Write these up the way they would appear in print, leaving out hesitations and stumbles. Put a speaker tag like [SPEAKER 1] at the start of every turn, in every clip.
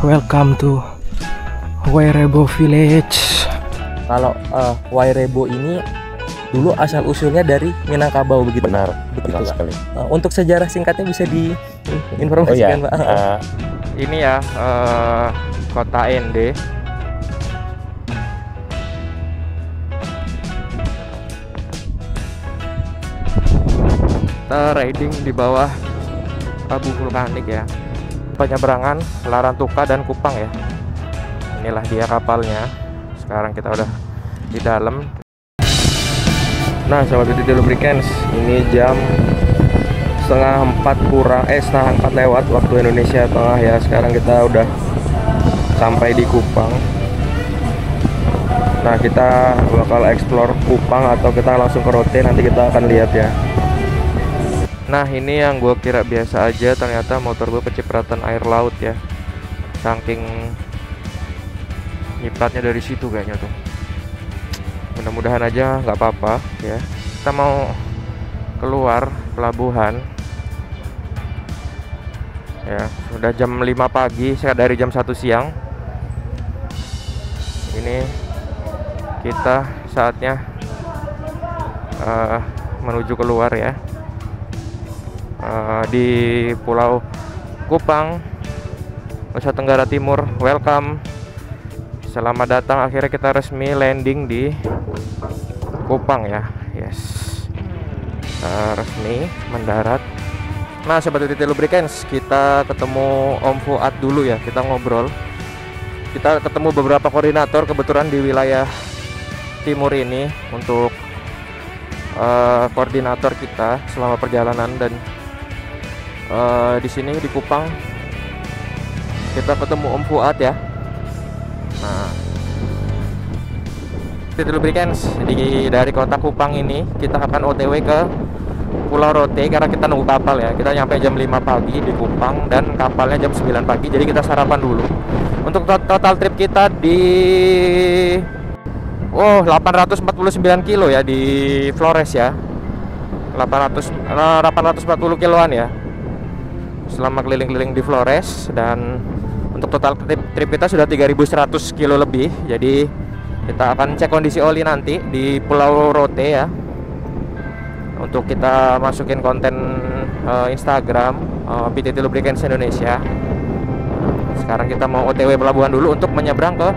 [SPEAKER 1] welcome to Wairebo Village.
[SPEAKER 2] Kalau Wairebo ini dulu asal usulnya dari Minangkabau begitu.
[SPEAKER 3] Benar,
[SPEAKER 2] betul
[SPEAKER 3] sekali.
[SPEAKER 2] Untuk sejarah singkatnya bisa diinformasikan, Pak.
[SPEAKER 1] Ini ya kota ND. Kita riding di bawah abu vulkanik ya. Penyeberangan Larantuka dan Kupang ya. Inilah dia kapalnya. Sekarang kita udah di dalam. Nah, sobat BTT Lubricants, ini jam setengah 4 lewat waktu Indonesia Tengah ya. Sekarang kita udah sampai di Kupang. Nah, kita bakal explore Kupang atau kita langsung ke Rote, nanti kita akan lihat ya. Nah, ini yang gue kira biasa aja, ternyata motor gue kecipratan air laut ya. Saking nyipratnya dari situ kayaknya tuh. Mudah-mudahan aja nggak apa-apa ya. Kita mau keluar pelabuhan ya, sudah jam 5 pagi, saya dari jam 1 siang. Ini kita saatnya menuju keluar ya, di Pulau Kupang, Nusa Tenggara Timur. Welcome, selamat datang. Akhirnya kita resmi landing di Kupang ya. Yes, resmi mendarat. Nah, sobat BTT Lubricants, kita ketemu Om Fuad dulu ya, kita ngobrol. Kita ketemu beberapa koordinator kebetulan di wilayah timur ini untuk koordinator kita selama perjalanan. Dan di sini di Kupang kita ketemu Om Fuad ya. Nah, BTT Lubricants, dari kota Kupang ini kita akan OTW ke Pulau Rote karena kita nunggu kapal ya. Kita nyampe jam 5 pagi di Kupang dan kapalnya jam 9 pagi. Jadi kita sarapan dulu. Untuk total trip kita di 849 kilo ya di Flores ya. 840 kiloan ya selama keliling-keliling di Flores. Dan untuk total trip kita sudah 3100 kilo lebih. Jadi kita akan cek kondisi oli nanti di Pulau Rote ya, untuk kita masukin konten Instagram BTT Lubricants Indonesia. Sekarang kita mau OTW pelabuhan dulu untuk menyeberang ke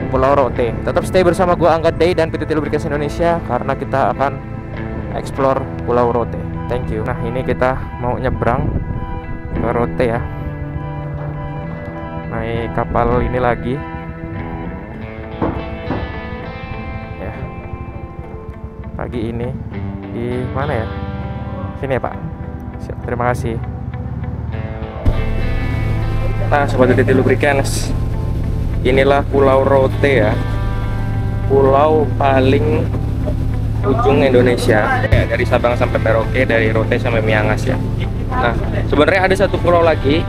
[SPEAKER 1] Pulau Rote. Tetap stay bersama gua Angga Day dan BTT Lubricants Indonesia karena kita akan explore Pulau Rote. Thank you. Nah, ini kita mau nyebrang ke Rote ya, naik kapal ini lagi ya. Pagi ini di mana ya? Sini ya, Pak. Siap, terima kasih. Nah, sobat BTT Lubricants, inilah Pulau Rote ya, pulau paling ujung Indonesia ya, dari Sabang sampai Merauke, dari Rote sampai Miangas ya. Nah, sebenarnya ada satu pulau lagi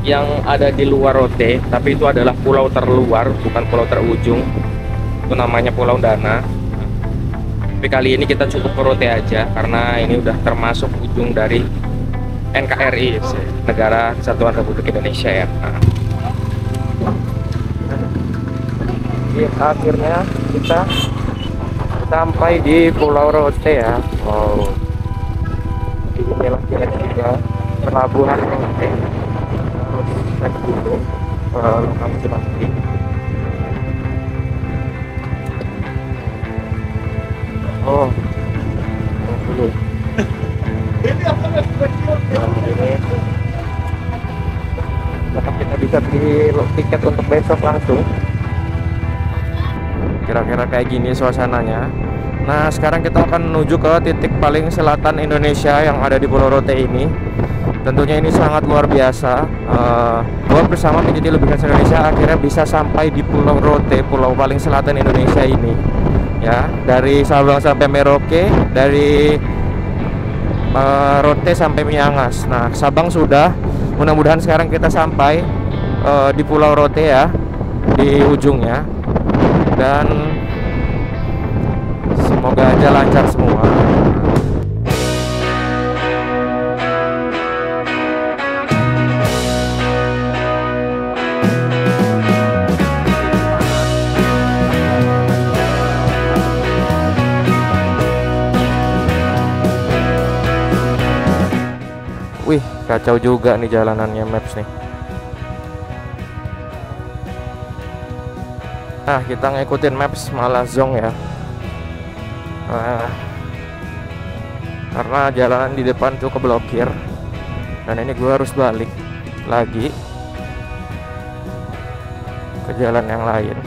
[SPEAKER 1] yang ada di luar Rote, tapi itu adalah pulau terluar, bukan pulau terujung. Itu namanya Pulau Dana. Tapi kali ini kita cukup ke Rote aja karena ini udah termasuk ujung dari NKRI, Negara Kesatuan Republik Indonesia ya. Nah, akhirnya kita sampai di Pulau Rote ya. Wow, inilah kira-kira pelabuhan Rote. Harus cek dulu lokasi pasti. Oh, dulu. Nah, kita bisa beli tiket untuk besok langsung. Kira-kira kayak gini suasananya. Nah, sekarang kita akan menuju ke titik paling selatan Indonesia yang ada di Pulau Rote ini. Tentunya ini sangat luar biasa. Gua bersama BTT Lubricants Indonesia akhirnya bisa sampai di Pulau Rote, pulau paling selatan Indonesia ini. Ya, dari Sabang sampai Merauke, dari Rote sampai Miangas. Nah, Sabang sudah. Mudah-mudahan sekarang kita sampai di Pulau Rote ya, di ujungnya. Dan semoga aja lancar semua. Wih, kacau juga nih jalanannya Maps nih. Nah, kita ngikutin Maps malah zong ya. Nah, karena jalanan di depan tuh keblokir. Dan ini gue harus balik lagi ke jalan yang lain.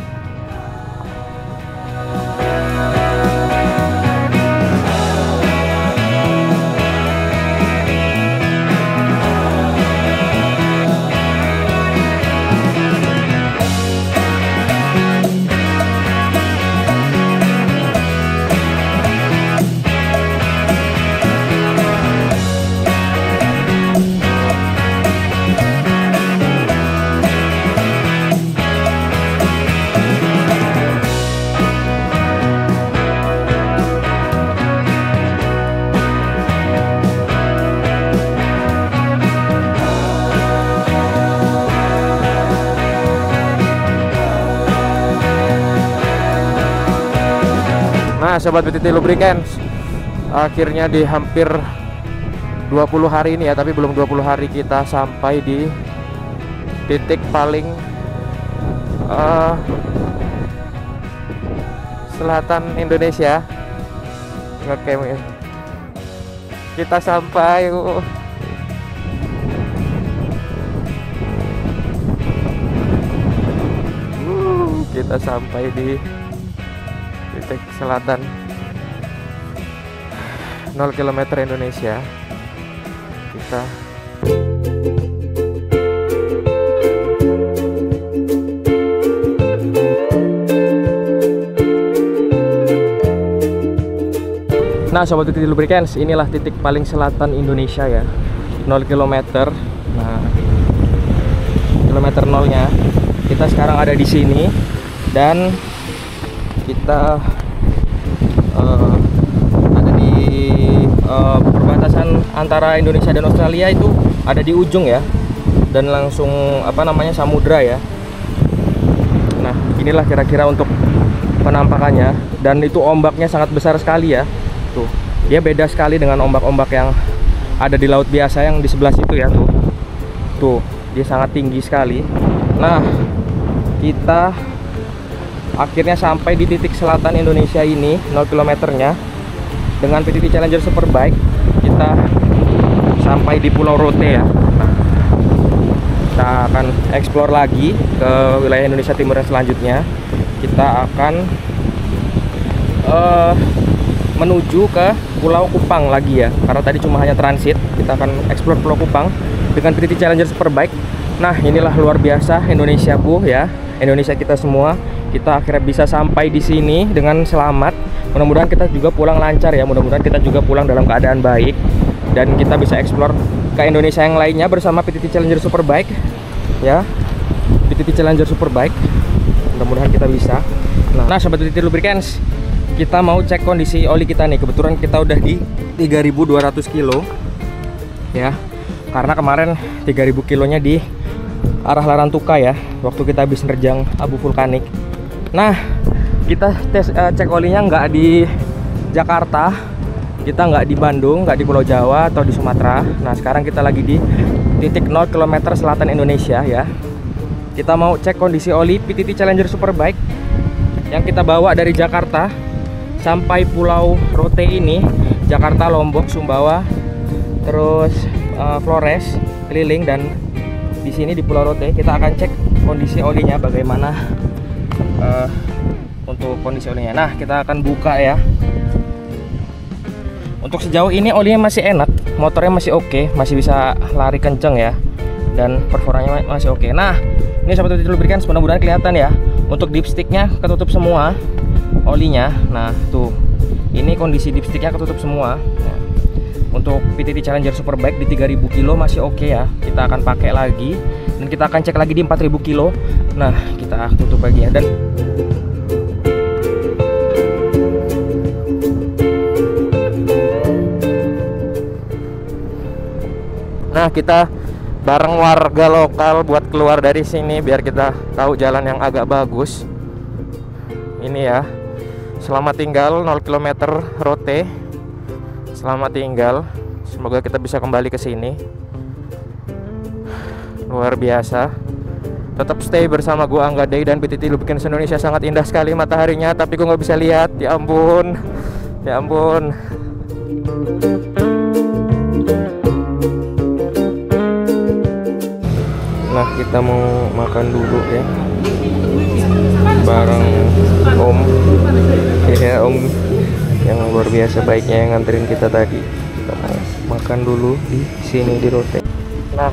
[SPEAKER 1] Nah, sobat PTT Lubricants, akhirnya di hampir 20 hari ini ya, tapi belum 20 hari kita sampai di titik paling selatan Indonesia. Oke, kita sampai. Kita sampai di titik selatan 0 km Indonesia. Kita Nah, sobat titik Lubricants, inilah titik paling selatan Indonesia ya, 0 km. Nah, kilometer 0-nya kita sekarang ada di sini, dan kita ada di perbatasan antara Indonesia dan Australia, itu ada di ujung ya, dan langsung apa namanya, samudra ya. Nah, inilah kira-kira untuk penampakannya, dan itu ombaknya sangat besar sekali ya. Tuh, dia beda sekali dengan ombak-ombak yang ada di laut biasa yang di sebelah situ ya. Tuh, dia sangat tinggi sekali. Nah, kita akhirnya sampai di titik selatan Indonesia ini, 0 km-nya. Dengan PTT Challenger Superbike kita sampai di Pulau Rote ya. Nah, kita akan explore lagi ke wilayah Indonesia Timur yang selanjutnya. Kita akan menuju ke Pulau Kupang lagi ya, karena tadi cuma hanya transit. Kita akan explore Pulau Kupang dengan PTT Challenger Superbike. Nah, inilah luar biasa Indonesiaku ya, Indonesia kita semua. Kita akhirnya bisa sampai di sini dengan selamat. Mudah-mudahan kita juga pulang lancar ya, mudah-mudahan kita juga pulang dalam keadaan baik, dan kita bisa explore ke Indonesia yang lainnya bersama PTT Challenger Superbike ya. PTT Challenger Superbike, mudah-mudahan kita bisa. Nah, sobat PTT Lubricants, kita mau cek kondisi oli kita nih. Kebetulan kita udah di 3200 kilo ya, karena kemarin 3000 kilonya di arah Larantuka ya, waktu kita habis nerjang abu vulkanik. Nah, kita cek olinya nggak di Jakarta, kita nggak di Bandung, nggak di Pulau Jawa atau di Sumatera. Nah, sekarang kita lagi di titik 0 km selatan Indonesia ya. Kita mau cek kondisi oli PTT Challenger Superbike yang kita bawa dari Jakarta sampai Pulau Rote ini, Jakarta, Lombok, Sumbawa, terus Flores, keliling, dan di sini di Pulau Rote kita akan cek kondisi olinya bagaimana untuk kondisi olinya. Nah, kita akan buka ya. Untuk sejauh ini olinya masih enak, motornya masih oke, masih bisa lari kenceng ya, dan performanya masih oke. Nah, ini sobat PTT Lubricants, mudah-mudahan kelihatan ya. Untuk dipsticknya ketutup semua olinya. Nah, tuh, ini kondisi dipsticknya ketutup semua. Nah, untuk PTT Challenger Superbike di 3000 kilo masih oke ya. Kita akan pakai lagi, dan kita akan cek lagi di 4000 kilo. Nah, kita tutup lagi ya. Dan nah, kita bareng warga lokal buat keluar dari sini biar kita tahu jalan yang agak bagus. Ini ya. Selamat tinggal 0 km Rote. Selamat tinggal. Semoga kita bisa kembali ke sini. luar biasa. Tetap stay bersama gua Angga Day dan PTT Lubricants Indonesia. Sangat indah sekali mataharinya, tapi gua nggak bisa lihat. Ya ampun, ya ampun. Nah, kita mau makan dulu ya, bareng Om. Ya, Om yang luar biasa baiknya yang nganterin kita tadi. Kita mau makan dulu di sini di Rote. Nah,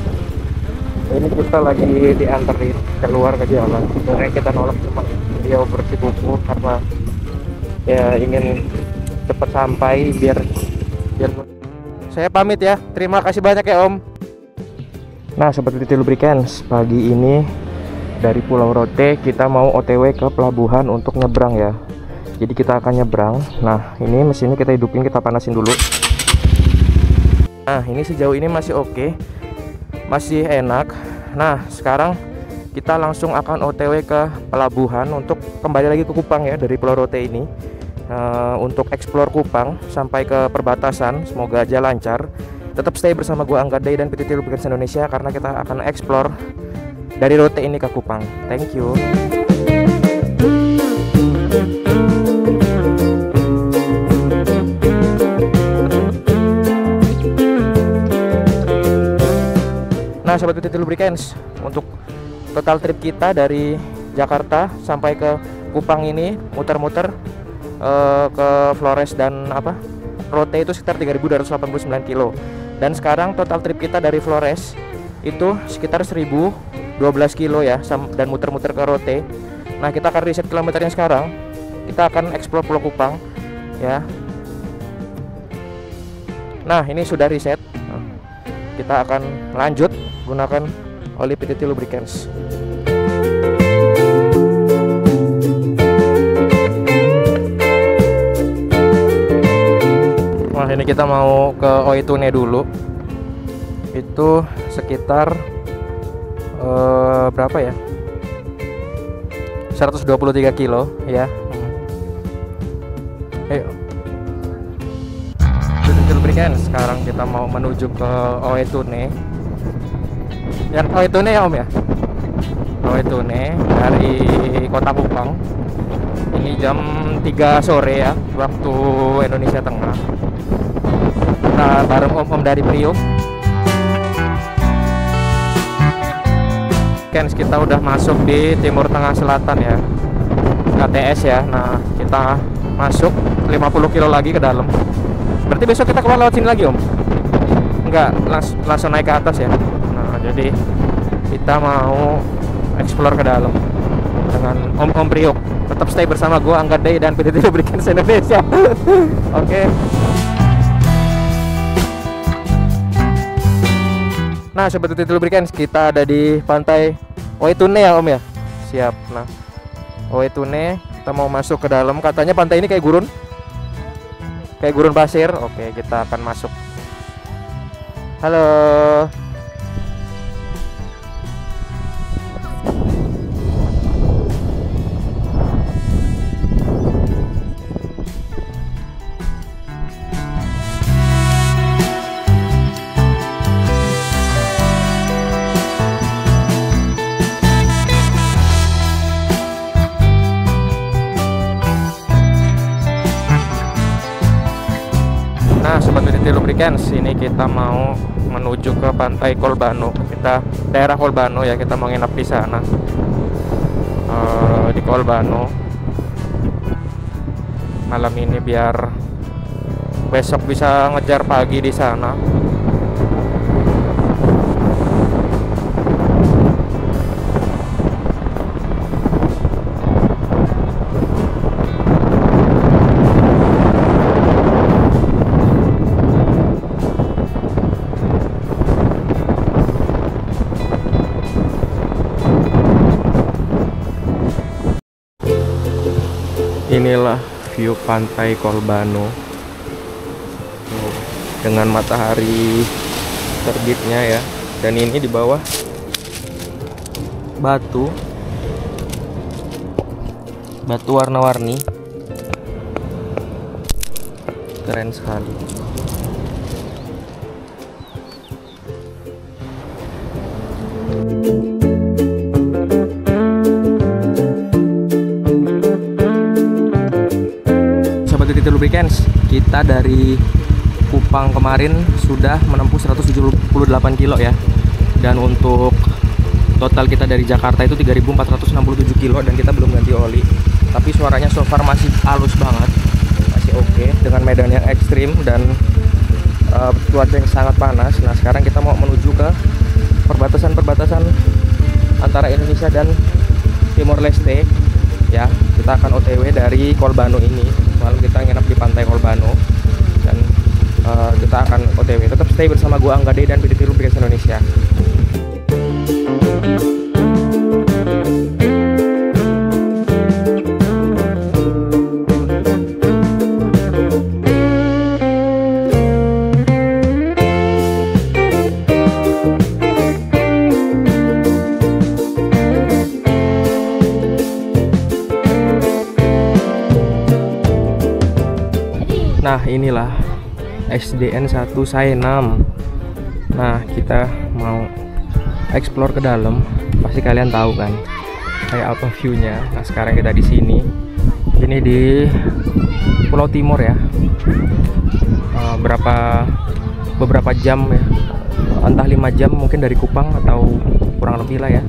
[SPEAKER 1] ini kita lagi dianterin keluar ke jalan. Sebenarnya kita nolak cuma dia bersikukuh karena ya ingin cepat sampai biar saya pamit ya. Terima kasih banyak ya Om. Nah, seperti PTT Lubricants, pagi ini dari Pulau Rote kita mau OTW ke pelabuhan untuk nyebrang ya. Jadi kita akan nyebrang. Nah, ini mesinnya kita hidupin, kita panasin dulu. Nah, ini sejauh ini masih oke, masih enak. Nah, sekarang kita langsung akan OTW ke pelabuhan untuk kembali lagi ke Kupang ya, dari Pulau Rote ini, untuk explore Kupang sampai ke perbatasan. Semoga aja lancar. Tetap stay bersama gua Angga Day dan PTT Lubricants Indonesia karena kita akan explore dari Rote ini ke Kupang. Thank you. Nah, sobat PTT Lubricants, untuk total trip kita dari Jakarta sampai ke Kupang ini muter-muter ke Flores dan Rote itu sekitar 3.289 kilo. Dan sekarang total trip kita dari Flores itu sekitar 1.012 kilo ya, dan muter-muter ke Rote. Nah, kita akan reset kilometernya sekarang. Kita akan explore Pulau Kupang ya. Nah, ini sudah reset. Kita akan lanjut gunakan oli PTT Lubricants. Nah, ini kita mau ke Oitune dulu. Itu sekitar berapa ya? 123 kilo ya. Ayo. Lubricants, sekarang kita mau menuju ke Oitune. Yang Oitune ya Om ya? Oitune dari Kota Kupang. Ini jam 3 sore ya, waktu Indonesia Tengah. Nah, bareng Om dari Priok. Kita udah masuk di Timur Tengah Selatan ya, KTS ya. Nah, kita masuk 50 kilo lagi ke dalam. Berarti besok kita keluar lewat sini lagi Om? Enggak, langsung naik ke atas ya. Nah, jadi kita mau explore ke dalam dengan Om Priok. Tetap stay bersama gua Angga Day dan PTT Lubricants Indonesia. Oke. Nah, sobat PTT Lubricants, kita ada di pantai Oitune ya Om ya. Siap. Nah, Oitune, kita mau masuk ke dalam. Katanya pantai ini kayak gurun pasir. Oke, kita akan masuk. Halo. Nah, sobat PTT Lubricants, ini kita mau menuju ke pantai Kolbano. Kita daerah Kolbano ya, kita mau nginep di sana. Di Kolbano malam ini biar besok bisa ngejar pagi di sana. Inilah view pantai Kolbano dengan matahari terbitnya ya. Dan ini di bawah batu warna-warni, keren sekali.
[SPEAKER 2] Lubricants, kita dari Kupang kemarin sudah menempuh 178 kilo ya. Dan untuk total kita dari Jakarta itu 3.467 kilo dan kita belum ganti oli. Tapi suaranya so far masih halus banget, masih oke dengan medan yang ekstrim dan cuaca yang sangat panas. Nah sekarang kita mau menuju ke perbatasan antara Indonesia dan Timor Leste ya. Kita akan OTW dari Kolbano ini. Malam kita nginep di pantai Kolbano dan kita akan OTW. Tetap stay bersama gua Anggade dan PTT Lubricants Indonesia. Nah inilah SDN 1 Saenam. Nah kita mau explore ke dalam. Pasti kalian tahu kan kayak apa view-nya. Nah sekarang kita di sini. Ini di Pulau Timor ya. Beberapa jam ya. Entah 5 jam mungkin dari Kupang atau kurang lebih lah ya.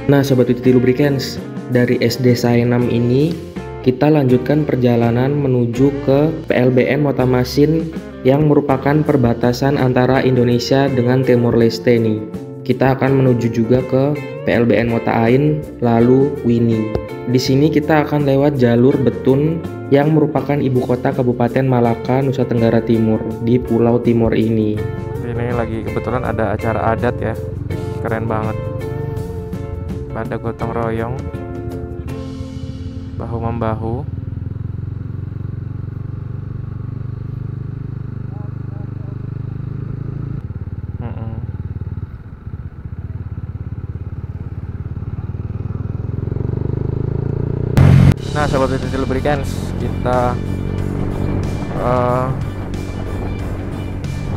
[SPEAKER 2] Nah Sobat PTT Lubricants, dari SD Saenam ini kita lanjutkan perjalanan menuju ke PLBN Motamasin yang merupakan perbatasan antara Indonesia dengan Timor Leste nih. Kita akan menuju juga ke PLBN Mota Ain lalu Wini. Di sini kita akan lewat jalur Betun yang merupakan ibu kota Kabupaten Malaka, Nusa Tenggara Timur di Pulau Timor ini.
[SPEAKER 1] Ini lagi kebetulan ada acara adat ya, keren banget. Pada gotong royong, bahu membahu. Nah Sobat PTT Lubricants, kita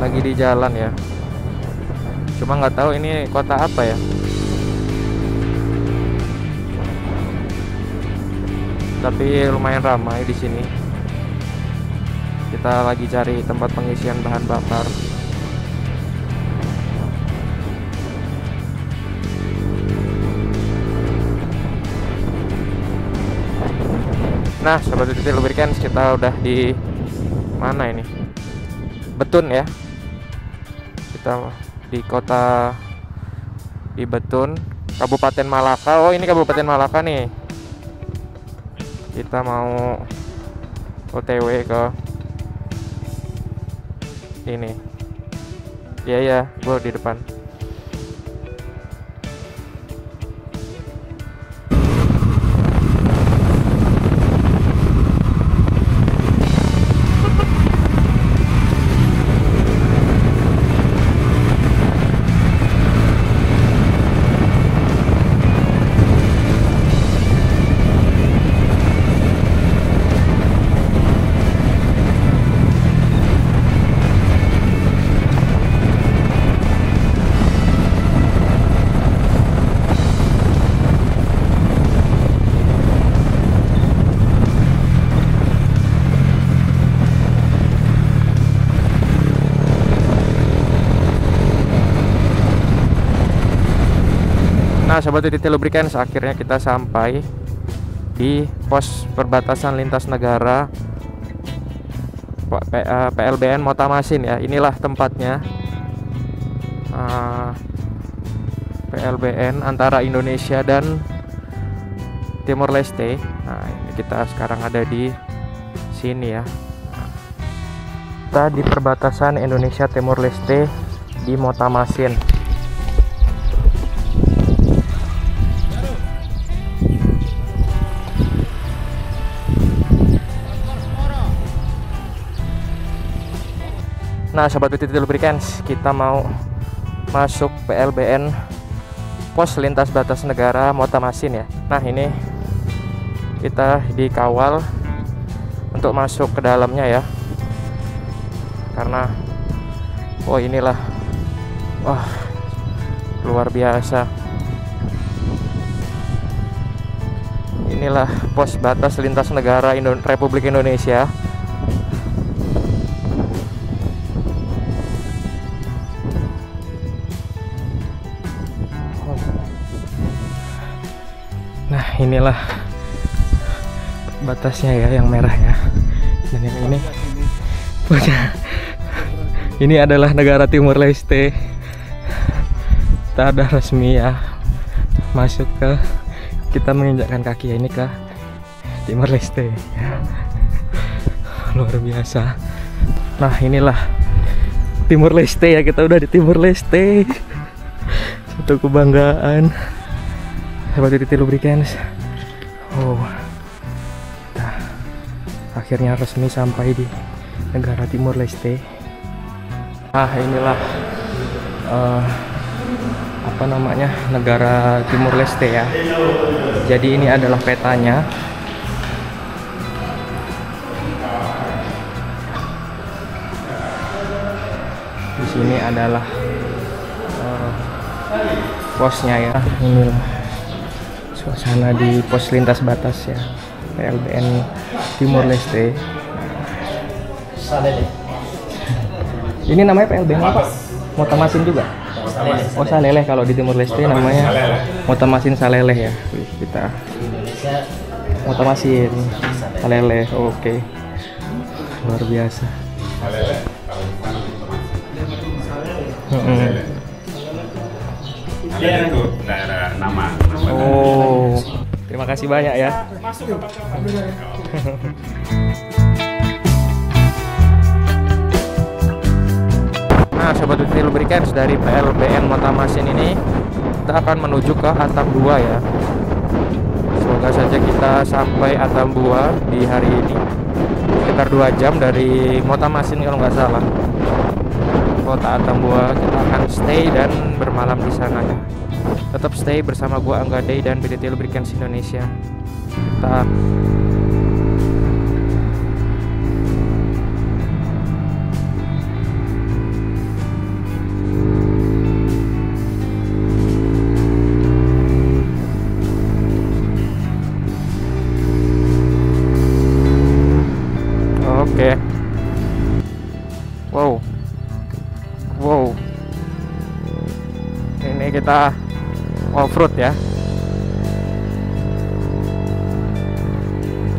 [SPEAKER 1] lagi di jalan ya. Cuma nggak tahu ini kota apa ya. Tapi lumayan ramai di sini. Kita lagi cari tempat pengisian bahan bakar. Nah, Sobat PTT Lubricants, kita udah di mana ini? Betun ya. Kita di kota di Betun, Kabupaten Malaka. Oh, ini Kabupaten Malaka nih. Kita mau OTW ke ini. Iya, gue di depan. Nah Sobat PTT Lubricants, akhirnya kita sampai di pos perbatasan lintas negara PLBN Motamasin ya. Inilah tempatnya, PLBN antara Indonesia dan Timor Leste. Nah ini kita sekarang ada di sini ya. Kita di perbatasan Indonesia Timor Leste di Motamasin. Nah Sobat PTT Lubricants, kita mau masuk PLBN pos lintas batas negara Motamasin ya. Nah, ini kita dikawal untuk masuk ke dalamnya ya. Karena inilah, wah, luar biasa. Inilah pos batas lintas negara Republik Indonesia. Nah, inilah batasnya ya, yang merah ya. Dan yang ini ini adalah negara Timur Leste. Kita ada resmi ya masuk ke, kita menginjakkan kaki ya, ini ke Timur Leste ya. Luar biasa. Nah, inilah Timur Leste ya, kita udah di Timur Leste. Satu kebanggaan. Sahabat Titi Lubricants. Kita akhirnya resmi sampai di negara Timur Leste. Nah, inilah apa namanya, negara Timur Leste ya. Jadi ini adalah petanya. Di sini adalah posnya ya. Inilah suasana di pos lintas batas ya, PLBN Timur Leste. Ini namanya PLBN apa? Motamasin juga? Oh, Saleleh. Kalau di Timur Leste namanya Motamasin Saleleh ya. Kita Motamasin Saleleh. Oke. Luar biasa.
[SPEAKER 3] Itu daerah nama.
[SPEAKER 1] Oh, terima kasih banyak ya. Nah, Sobat Titi Lubricants, dari PLBN Motamasin ini kita akan menuju ke Atambua ya. Semoga saja kita sampai Atambua di hari ini. Sekitar 2 jam dari Motamasin kalau nggak salah. Kota Atambua, kita akan stay dan bermalam di sana ya. Tetap stay bersama gua Angga Day dan PTT Lubricants Indonesia. Kita oke. Wow. Ini kita off-road ya.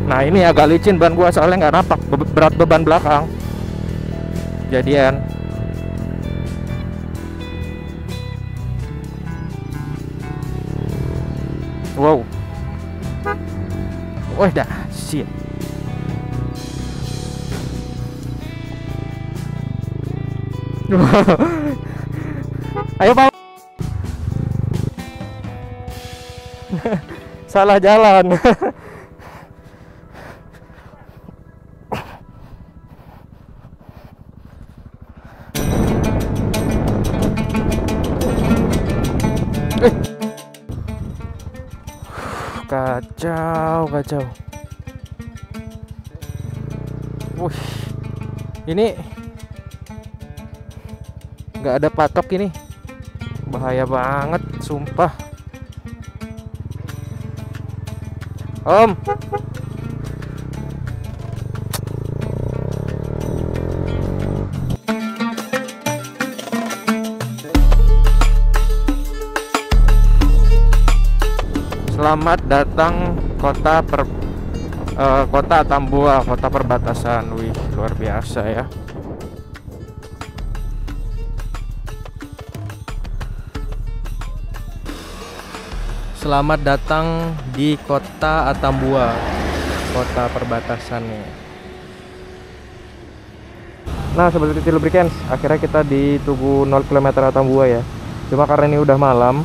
[SPEAKER 1] Nah, ini agak licin ban gua soalnya nggak napak, berat beban belakang. Jadian. Wow. Wah, dah siap. Ayo Pak. Salah jalan. Kacau. Wih, ini nggak ada patok ini, bahaya banget, sumpah. Om, selamat datang kota Atambua, kota perbatasan. Wih, luar biasa ya. Selamat datang di kota Atambua, kota perbatasannya. Nah, Sobat Titi Lubricants, akhirnya kita di Tugu 0 km Atambua ya. Cuma karena ini udah malam,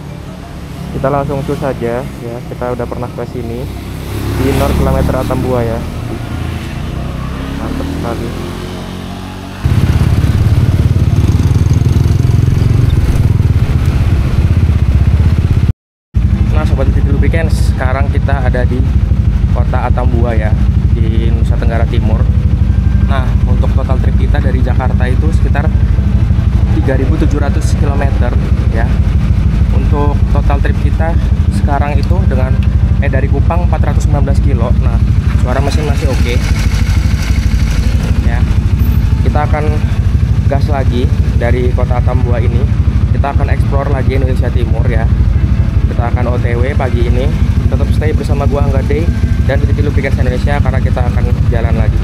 [SPEAKER 1] kita langsung cus saja ya. Kita udah pernah ke sini di 0 km Atambua ya. Mantap sekali.
[SPEAKER 2] kita ada di kota Atambua ya, di Nusa Tenggara Timur. Nah, untuk total trip kita dari Jakarta itu sekitar 3.700 km ya. Untuk total trip kita sekarang itu dengan dari Kupang 419 kilo. Nah, suara mesin masih oke. Ya. Kita akan gas lagi dari kota Atambua ini. Kita akan explore lagi Indonesia Timur ya. Kita akan OTW pagi ini. Tetap stay bersama gua Angga Day dan PT Lubricants Indonesia karena kita akan jalan lagi.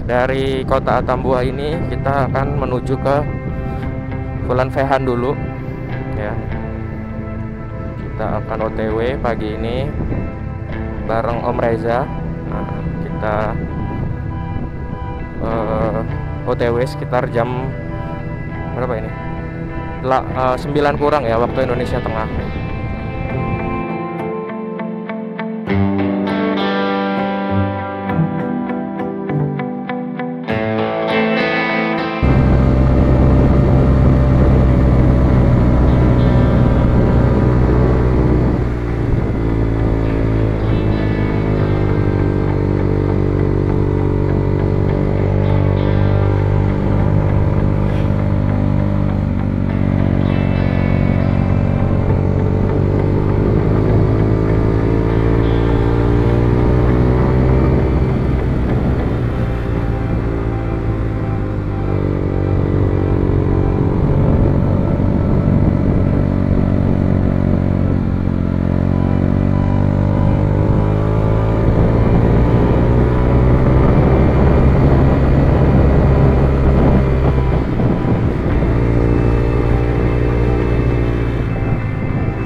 [SPEAKER 1] Dari kota Atambua ini kita akan menuju ke Vulan Vehan dulu ya. Kita akan OTW pagi ini bareng Om Reza. Nah, kita OTW sekitar jam berapa ini? 9 kurang ya waktu Indonesia Tengah.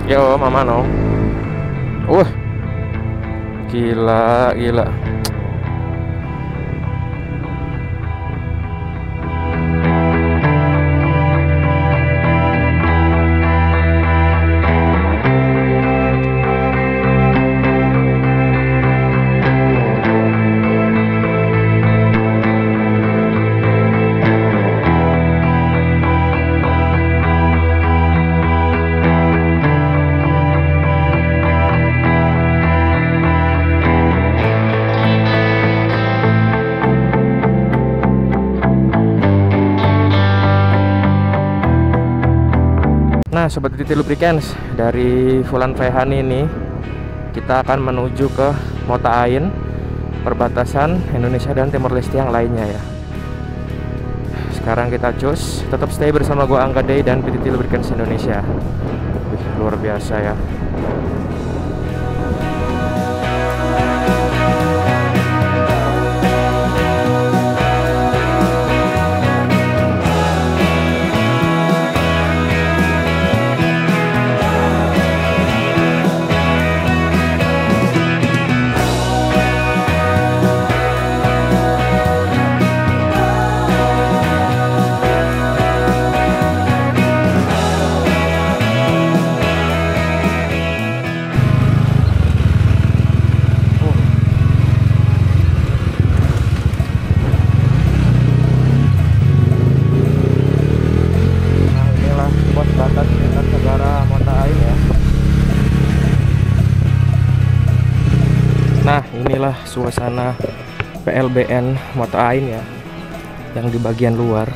[SPEAKER 1] Yo, mama no. Gila. Nah, Sobat PT Lubricants, dari Vulan Vehan ini kita akan menuju ke Mota Ain, perbatasan Indonesia dan Timor Leste yang lainnya ya. Sekarang kita cus, tetap stay bersama gua Angga Day dan PT Lubricants Indonesia. Wih, luar biasa ya. Nah, inilah suasana PLBN Mota Ain ya, yang di bagian luar.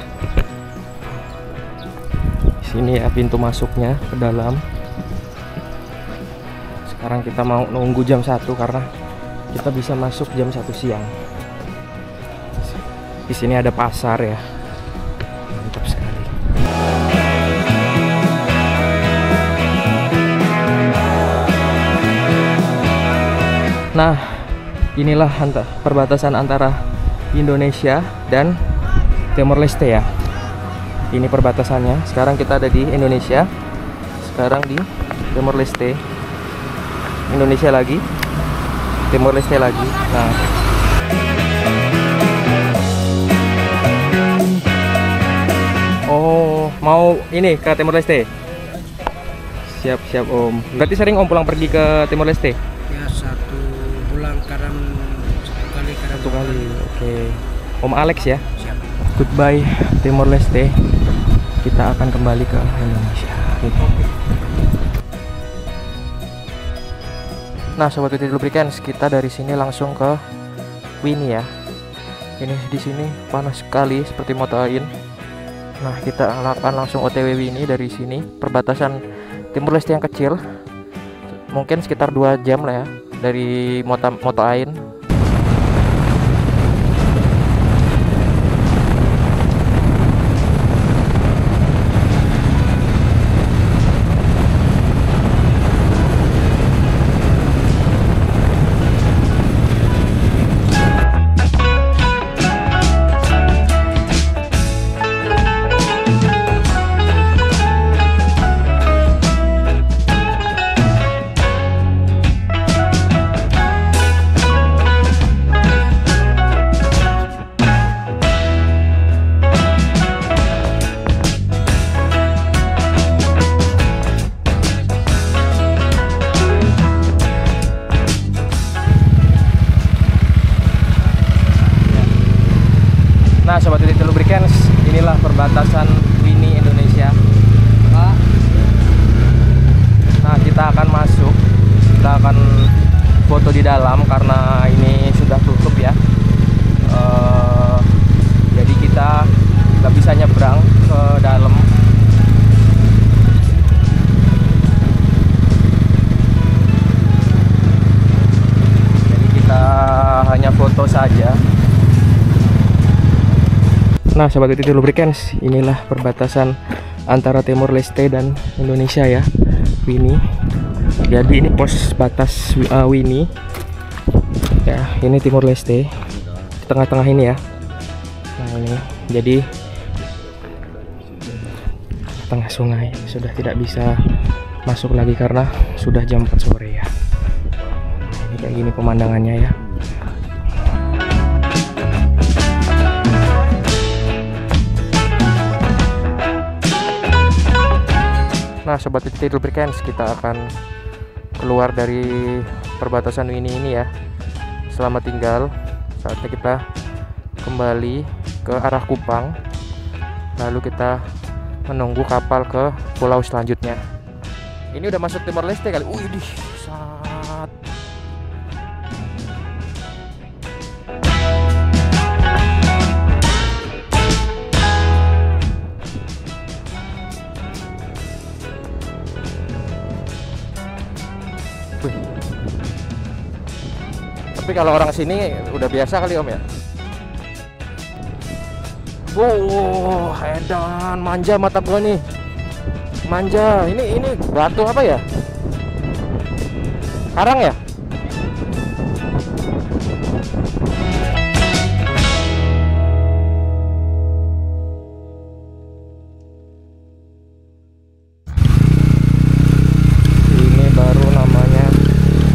[SPEAKER 1] Sini ya pintu masuknya ke dalam. Sekarang kita mau nunggu jam 1 karena kita bisa masuk jam 1 siang. Di sini ada pasar ya. Mantap sekali. Nah, inilah perbatasan antara Indonesia dan Timor Leste ya. Ini perbatasannya. Sekarang kita ada di Indonesia, sekarang di Timor Leste. Indonesia lagi, Timor Leste lagi. Nah, oh, mau ini ke Timor Leste? Siap Om. Berarti sering Om pulang pergi ke Timor Leste?
[SPEAKER 4] Ya, 1 bulan kadang 1 kali kadang
[SPEAKER 2] 1 kali. Oke. Om Alex ya.
[SPEAKER 4] Siap.
[SPEAKER 2] Goodbye Timor Leste. Kita akan kembali ke Indonesia. Nah, ini lah suasana PLBN Mota Ain ya, yang di bagian luar. Sekarang kita mau nunggu jam 1 karena kita bisa masuk jam 1 siang. Di sini ada pasar ya. Mantap sekali. Nah, inilah suasana PLBN Mota Ain ya, yang di bagian luar. Sekarang kita mau nunggu jam 1 karena kita bisa masuk jam 1 siang.
[SPEAKER 1] Nah, sobat Titik Lubricants, kita dari sini langsung ke Wini ya. Ini di sini panas sekali seperti mau Ain. Nah, kita akan langsung OTW Wini dari sini, perbatasan Timur Leste yang kecil. Mungkin sekitar 2 jam lah ya dari Moto Ain. Nah, sobat Titik Lubricants, inilah perbatasan Wini Indonesia. Nah, kita akan masuk, kita akan foto di dalam karena ini sudah tutup ya. Jadi kita nggak bisa nyebrang ke dalam. Jadi kita hanya foto saja. Nah, sobat Titik Lubricants, inilah perbatasan antara Timur Leste dan Indonesia ya, Wini. Jadi ini pos batas Wini. Ya, ini Timur Leste, di tengah-tengah ini ya. Nah, ini jadi tengah sungai, sudah tidak bisa masuk lagi karena sudah jam 4 sore ya. Ini kayak gini pemandangannya ya. Nah, sobat Titik Lubricants, kita akan keluar dari perbatasan Wini ini ya. Selamat tinggal. Saatnya kita kembali ke arah Kupang. Lalu kita menunggu kapal ke pulau selanjutnya. Ini udah masuk Timor Leste kali. Widih, saat. Tapi kalau orang sini udah biasa kali Om ya. Wow, edan, manja mata gua nih. Manja. Ini batu apa ya? Karang ya? Ini baru namanya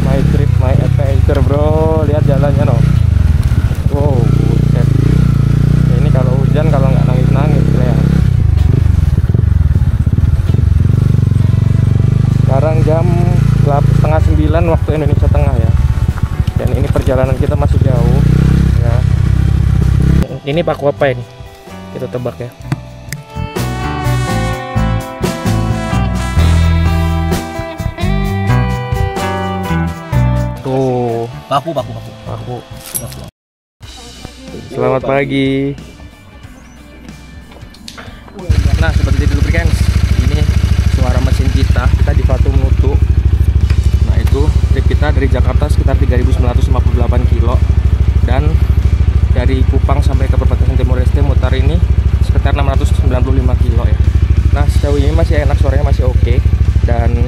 [SPEAKER 1] My Trip My Adventure, bro. Lihat jalannya no. Wow, buset. Ini kalau hujan, kalau nggak nangis-nangis ya. Sekarang jam 8:30 waktu Indonesia Tengah ya. Dan ini perjalanan kita masih jauh ya. Ini paku apa ini? Kita tebak ya. Tuh,
[SPEAKER 4] Paku.
[SPEAKER 1] selamat pagi.
[SPEAKER 2] Nah, seperti itu Lubricants, ini suara mesin kita di Fatu Mutu. Nah, itu trip kita dari Jakarta sekitar 3.958 kilo, dan dari Kupang sampai ke perbatasan Timor Leste mutar ini sekitar 695 kilo ya. Nah, sejauh ini masih enak, suaranya masih oke. Dan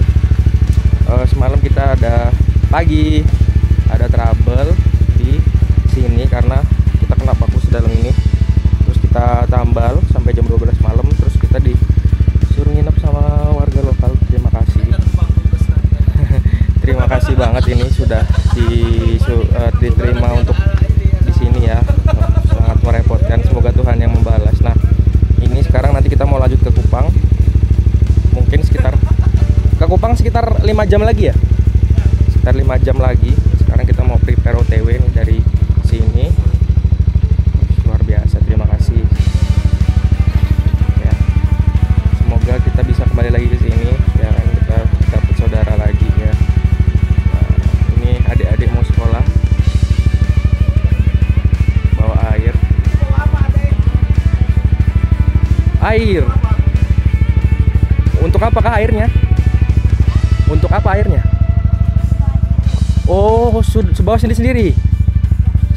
[SPEAKER 2] semalam kita ada trouble di sini karena kita kena paku sedalam ini. Terus kita tambal sampai jam 12 malam, terus kita disuruh nginep sama warga lokal. Terima kasih. Terima kasih banget, ini sudah diterima untuk di sini ya. Sangat merepotkan, semoga Tuhan yang membalas. Nah, ini sekarang nanti kita mau lanjut ke Kupang. Mungkin sekitar 5 jam lagi ya. Sekitar 5 jam lagi. Sekarang kita mau prepare OTW nih dari sini. Luar biasa, terima kasih ya. Semoga kita bisa kembali lagi ke sini ya kan, kita dapat saudara lagi ya. Nah, ini Air. Untuk apakah airnya? Untuk apa airnya? Oh, bawa sendiri.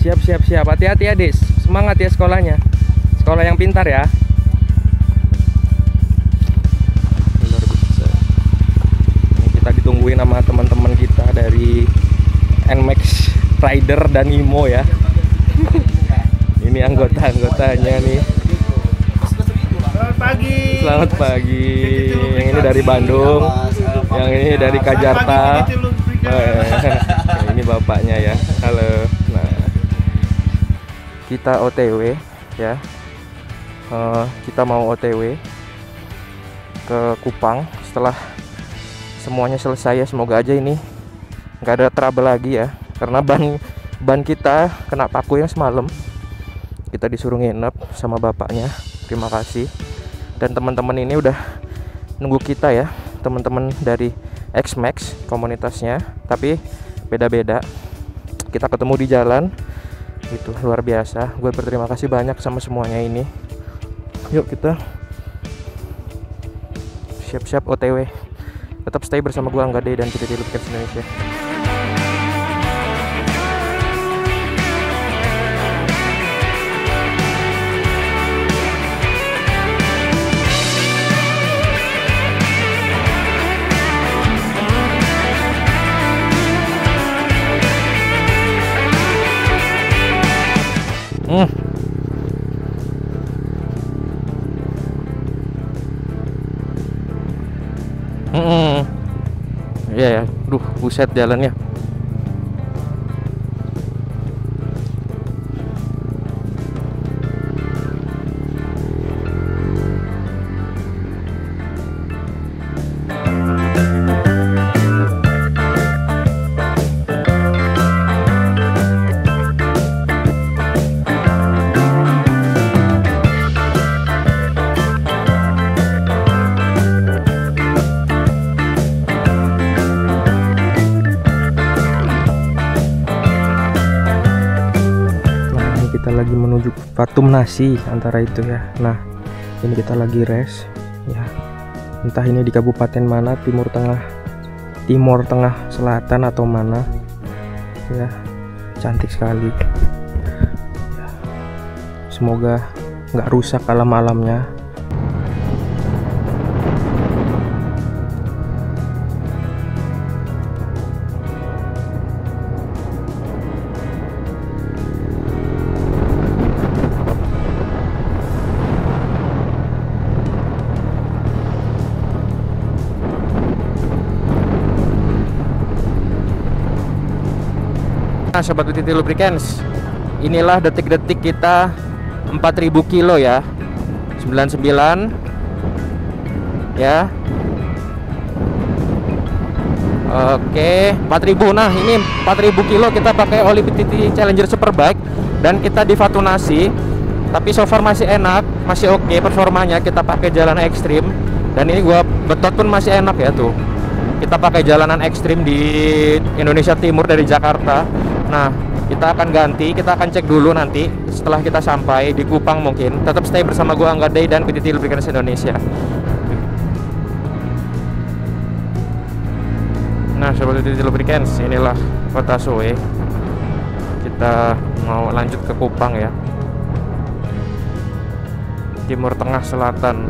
[SPEAKER 2] Siap. Hati-hati ya, Des. Semangat ya sekolahnya. Sekolah yang pintar ya. Luar biasa. Ini kita ditungguin sama teman-teman kita dari NMAX Rider dan Imo ya. Ini anggota-anggotanya nih. Selamat pagi. Yang ini dari Bandung, yang ini dari Kajarta. Ini bapaknya ya. Halo. Nah, kita OTW ya. Kita mau OTW ke Kupang setelah semuanya selesai ya. Semoga aja ini nggak ada trouble lagi ya. Karena ban kita kena paku yang semalam. Kita disuruh nginep sama bapaknya. Terima kasih. Dan teman-teman ini udah nunggu kita ya, teman-teman dari X-Max komunitasnya, tapi beda-beda. Kita ketemu di jalan, itu luar biasa. Gue berterima kasih banyak sama semuanya ini. Yuk kita siap-siap OTW. Tetap stay bersama gue Angga Day dan PTT Lubricants Indonesia. Iya ya, duh buset jalannya. Kita lagi menuju Patum Nasi antara itu ya. Nah, ini kita lagi rest ya. Entah ini di kabupaten mana, Timur Tengah Selatan atau mana ya. Cantik sekali ya. Semoga nggak rusak alam-alamnya.
[SPEAKER 1] Nah, Sobat PTT Lubricants, inilah detik-detik kita 4000 kilo ya. 99 ya. Oke, 4000. Nah, ini 4000 kilo kita pakai oli PTT Challenger Superbike dan kita di Fatunasi. Tapi so far masih enak, masih oke performanya. Kita pakai jalan ekstrim dan ini gua betot pun masih enak ya tuh. Kita pakai jalanan ekstrim di Indonesia Timur dari Jakarta. Nah, kita akan ganti, kita akan cek dulu nanti setelah kita sampai di Kupang mungkin. Tetap stay bersama gua Angga Day dan PTT Lubricants Indonesia. Nah, Sobat PTT Lubricants, inilah kota Soe. Kita mau lanjut ke Kupang ya. Timur Tengah Selatan.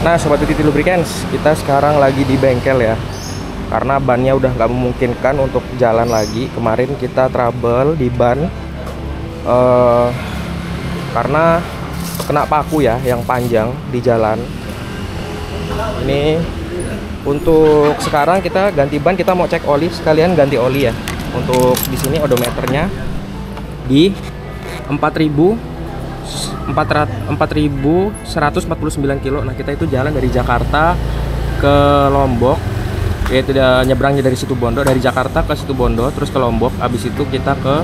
[SPEAKER 1] Nah, Sobat PTT Lubricants, kita sekarang lagi di bengkel ya. Karena bannya udah nggak memungkinkan untuk jalan lagi. Kemarin kita trouble di ban
[SPEAKER 2] karena kena paku ya yang panjang di jalan. Ini untuk sekarang kita ganti ban, kita mau cek oli sekalian ganti oli ya. Untuk di sini odometernya di 4.149 kilo. Nah, kita itu jalan dari Jakarta ke Lombok. Yaitu nyebrangnya dari Situbondo, dari Jakarta ke Situbondo, terus ke Lombok. Habis itu kita ke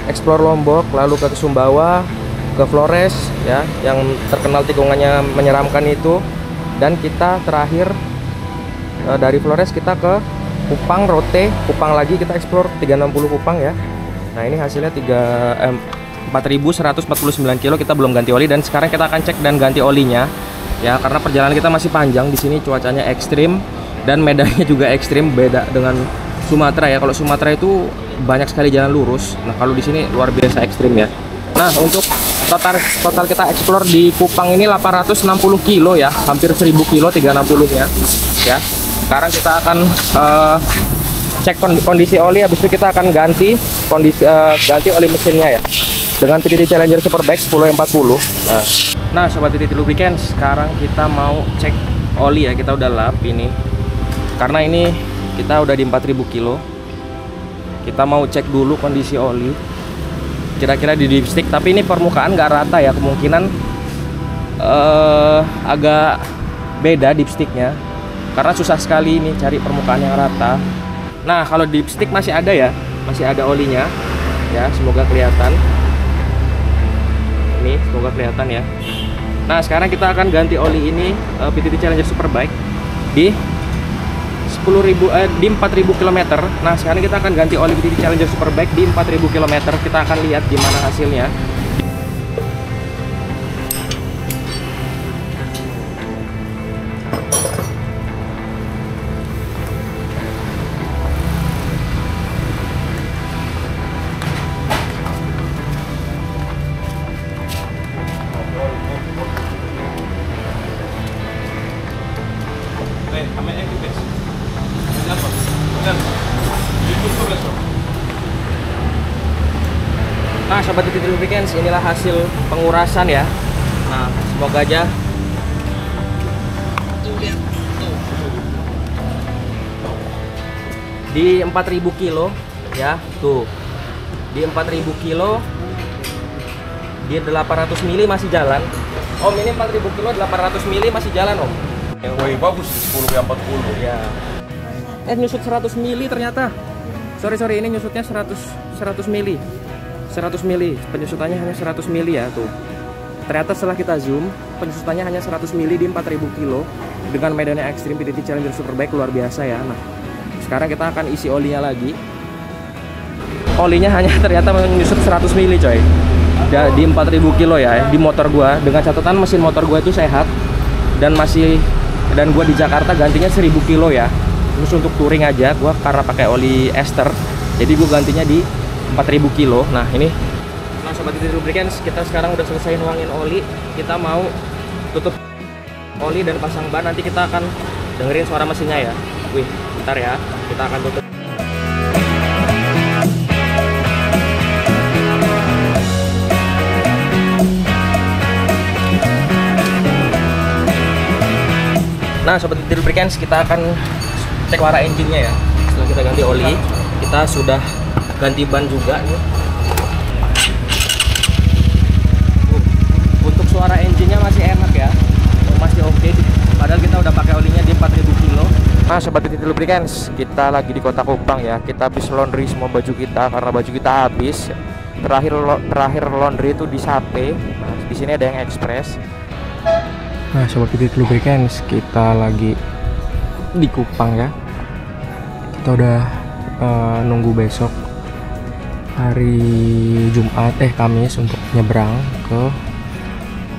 [SPEAKER 2] explore Lombok, lalu ke Sumbawa, ke Flores ya, yang terkenal tikungannya menyeramkan itu. Dan kita terakhir dari Flores kita ke Kupang, Rote, Kupang lagi, kita explore 360 Kupang ya. Nah, ini hasilnya 4.149 kilo, kita belum ganti oli. Dan sekarang kita akan cek dan ganti olinya ya, karena perjalanan kita masih panjang. Di sini cuacanya ekstrim dan medannya juga ekstrim, beda dengan Sumatera ya. Kalau Sumatera itu banyak sekali jalan lurus. Nah, kalau di sini luar biasa ekstrim ya. Nah, untuk total kita explore di Kupang ini 860 kilo ya, hampir 1000 kilo 360-nya ya. Sekarang kita akan cek kondisi oli, habis itu kita akan ganti ganti oli mesinnya ya dengan PTT Challenger Superbike 1040. Nah, sobat PTT Lubricants, sekarang kita mau cek oli ya. Kita udah lap ini karena ini kita udah di 4000 kilo. Kita mau cek dulu kondisi oli kira-kira di dipstick, tapi ini permukaan nggak rata ya, kemungkinan agak beda dipsticknya karena susah sekali ini cari permukaan yang rata. Nah, kalau dipstick masih ada ya, masih ada olinya ya, semoga kelihatan. Ini semoga kelihatan ya. Nah, sekarang kita akan ganti oli ini PTT Challenger Superbike di 4.000 km. Nah, sekarang kita akan ganti oli PTT Challenger Superbike di 4.000 km. Kita akan lihat gimana hasilnya. Nah, sobat PTT Lubricants, inilah hasil pengurasan ya. Nah, semoga aja di 4.000 kilo ya, tuh di 4.000 kilo di 800 mili masih jalan. Om, ini 4.000 kilo 800 mili masih jalan, Om.
[SPEAKER 3] Wih, bagus 10-40
[SPEAKER 2] ya. Nyusut 100 mili ternyata. Sorry, ini nyusutnya 100 mili. 100 mili, penyusutannya hanya 100 mili ya tuh. Ternyata setelah kita zoom, penyusutannya hanya 100 mili di 4.000 kilo dengan medannya ekstrim. PTT Challenger Superbike luar biasa ya. Nah, sekarang kita akan isi olinya lagi. Olinya hanya ternyata menyusut 100 mili coy. Di 4.000 kilo ya, di motor gua, dengan catatan mesin motor gua itu sehat dan gua di Jakarta gantinya 1000 kilo ya. Terus untuk touring aja gua karena pakai oli ester, jadi gua gantinya di 4.000 kilo. Nah, ini. Nah, sobat PTT Lubricants, kita sekarang udah selesai nuangin oli. Kita mau tutup oli dan pasang ban. Nanti kita akan dengerin suara mesinnya ya. Wih, bentar ya, kita akan tutup. Nah, sobat PTT Lubricants, kita akan cek suara engine-nya ya. Setelah kita ganti oli, kita sudah ganti ban juga nih. Untuk suara engine-nya masih enak ya, masih oke. Padahal kita udah pakai olinya di 4.000 kilo. Nah, sobat PTT Lubricants, kita lagi di kota Kupang ya. Kita habis laundry semua baju kita karena baju kita habis. Terakhir laundry itu di Sape. Nah, di sini ada yang Express. Nah, sobat PTT Lubricants, kita lagi di Kupang ya. Kita udah nunggu besok hari Jumat Kamis untuk nyebrang ke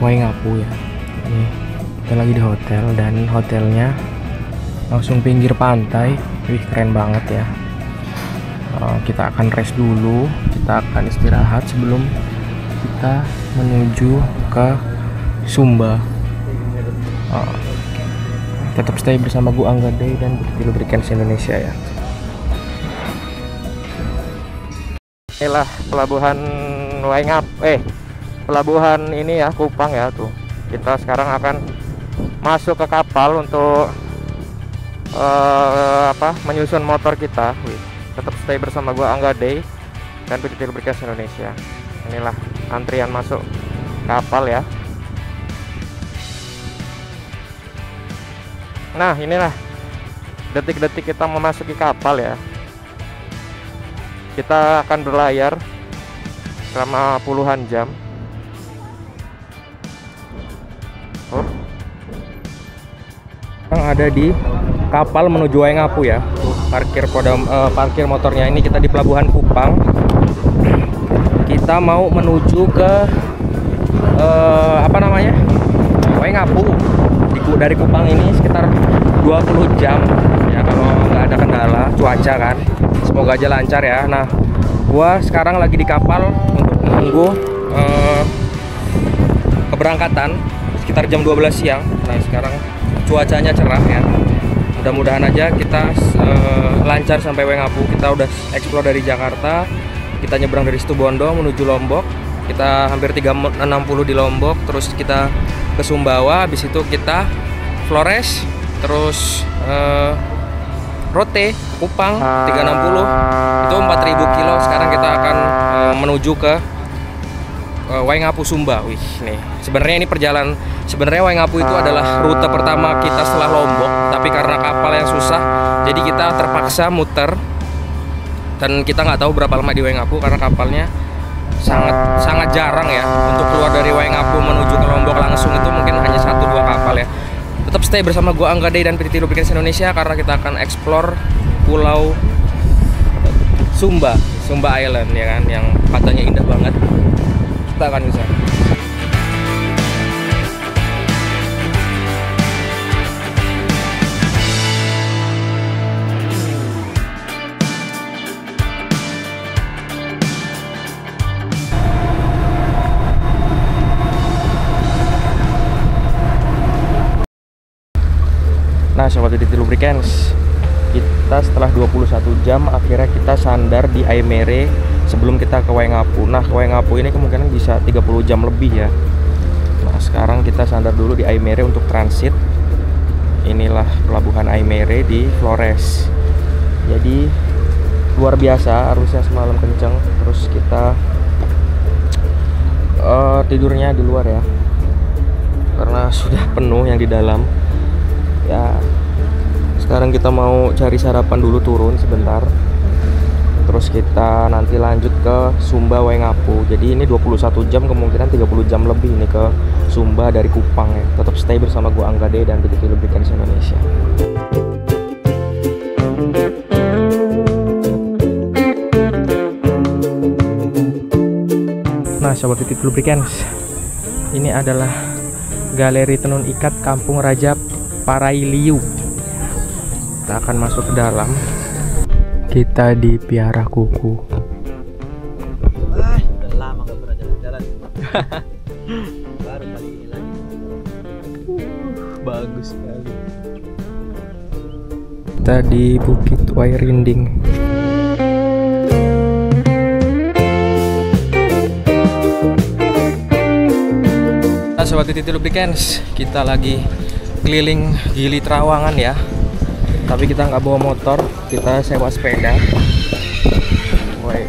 [SPEAKER 2] Waingapu ya. Ini kita lagi di hotel dan hotelnya langsung pinggir pantai. Wih, keren banget ya. Kita akan rest dulu, kita akan istirahat sebelum kita menuju ke Sumba. Tetap stay bersama gua Angga Day dan PTT Lubricants Indonesia ya.
[SPEAKER 1] Inilah pelabuhan Waingap, pelabuhan ini ya, Kupang ya tuh. Kita sekarang akan masuk ke kapal untuk menyusun motor kita. Wih, tetap stay bersama gua Angga Day dan PT Lubricants Indonesia. Inilah antrian masuk kapal ya. Nah, inilah detik-detik kita memasuki kapal ya. Kita akan berlayar selama puluhan jam.
[SPEAKER 2] Yang ada di kapal menuju Waingapu ya. Parkir motornya ini kita di pelabuhan Kupang. Kita mau menuju ke Waingapu. Dari Kupang ini sekitar 20 jam ya kalau nggak ada kendala cuaca kan. Semoga aja lancar ya. Nah, gua sekarang lagi di kapal untuk menunggu keberangkatan sekitar jam 12 siang. Nah, sekarang cuacanya cerah ya. Mudah-mudahan aja kita lancar sampai Waingapu. Kita udah explore dari Jakarta. Kita nyebrang dari Situbondo menuju Lombok. Kita hampir 360 di Lombok, terus kita ke Sumbawa, habis itu kita Flores, terus Rote, Kupang 360. Itu 4.000 kilo. Sekarang kita akan menuju ke Waingapu Sumba. Wih, nih. Sebenarnya ini perjalanan Waingapu itu adalah rute pertama kita setelah Lombok, tapi karena kapal yang susah, jadi kita terpaksa muter. Dan kita nggak tahu berapa lama di Waingapu karena kapalnya sangat jarang ya untuk keluar dari Waingapu menuju ke Lombok langsung, itu mungkin hanya 1-2 kapal ya. Tetap stay bersama gua Angga Day dan PT Lubricants Indonesia karena kita akan explore pulau Sumba Island ya kan, yang katanya indah banget. Kita akan bisa. Nah, sobat PT Lubricants, kita setelah 21 jam akhirnya kita sandar di Aimere sebelum kita ke Waingapu. Nah, ke Waingapu ini kemungkinan bisa 30 jam lebih ya. Nah, sekarang kita sandar dulu di Aimere untuk transit. Inilah pelabuhan Aimere di Flores. Jadi luar biasa, arusnya semalam kenceng. Terus kita tidurnya di luar ya, karena sudah penuh yang di dalam. Ya, sekarang kita mau cari sarapan dulu, turun sebentar. Terus kita nanti lanjut ke Sumba Waingapu. Jadi ini 21 jam, kemungkinan 30 jam lebih ini ke Sumba dari Kupang ya. Tetap stay bersama gua Angga Day dan PT Lubricants Indonesia. Nah, sobat PT Lubricants, ini adalah Galeri Tenun Ikat Kampung Raja Parailiu. Kita akan masuk ke dalam. Kita di Piara Kuku.
[SPEAKER 5] Udah lama gak pernah jalan-jalan. Baru kali ini lagi.
[SPEAKER 2] Bagus sekali. Kita di Bukit Wairinding. Nah, sobat PT Lubricants, kita lagi keliling Gili Trawangan ya. Tapi kita nggak bawa motor, kita sewa sepeda. Woi.